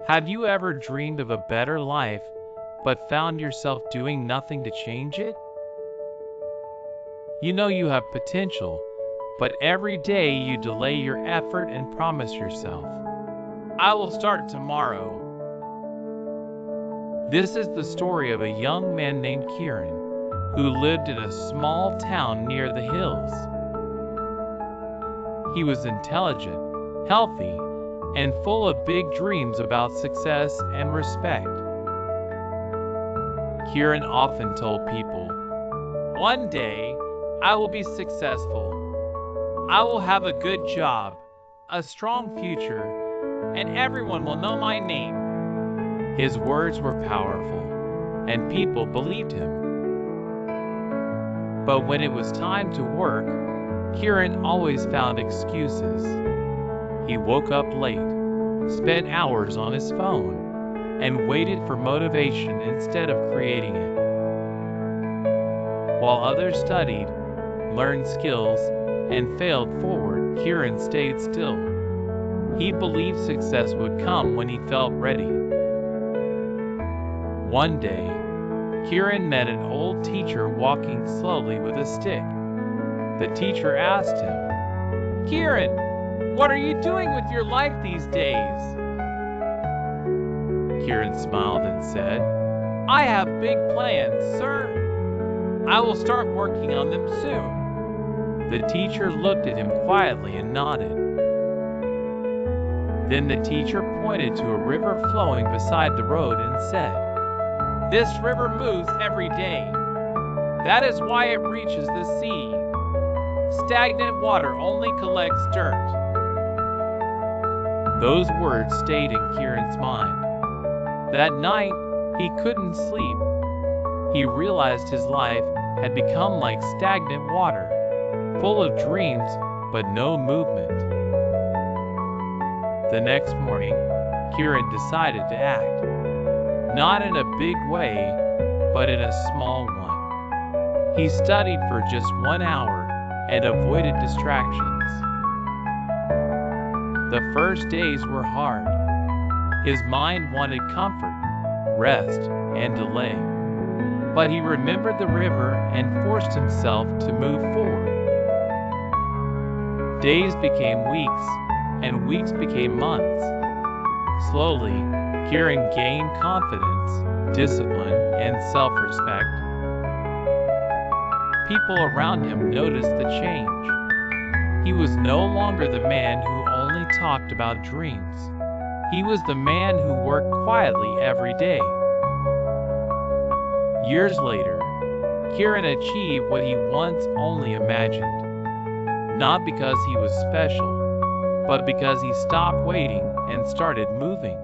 Have you ever dreamed of a better life, but found yourself doing nothing to change it? You know you have potential, but every day you delay your effort and promise yourself, I will start tomorrow. This is the story of a young man named Kieran, who lived in a small town near the hills. He was intelligent, healthy, and full of big dreams about success and respect. Kieran often told people, "One day, I will be successful. I will have a good job, a strong future, and everyone will know my name." His words were powerful, and people believed him. But when it was time to work, Kieran always found excuses. He woke up late, spent hours on his phone, and waited for motivation instead of creating it. While others studied, learned skills, and failed forward, Kieran stayed still. He believed success would come when he felt ready. One day, Kieran met an old teacher walking slowly with a stick. The teacher asked him, "Kieran, what are you doing with your life these days?" Kieran smiled and said, "I have big plans, sir. I will start working on them soon." The teacher looked at him quietly and nodded. Then the teacher pointed to a river flowing beside the road and said, "This river moves every day. That is why it reaches the sea. Stagnant water only collects dirt." Those words stayed in Kieran's mind. That night, he couldn't sleep. He realized his life had become like stagnant water, full of dreams but no movement. The next morning, Kieran decided to act. Not in a big way, but in a small one. He studied for just 1 hour and avoided distractions. The first days were hard. His mind wanted comfort, rest, and delay. But he remembered the river and forced himself to move forward. Days became weeks, and weeks became months. Slowly, Kieran gained confidence, discipline, and self-respect. People around him noticed the change. He was no longer the man who only talked about dreams. He was the man who worked quietly every day. Years later, Kieran achieved what he once only imagined. Not because he was special, but because he stopped waiting and started moving.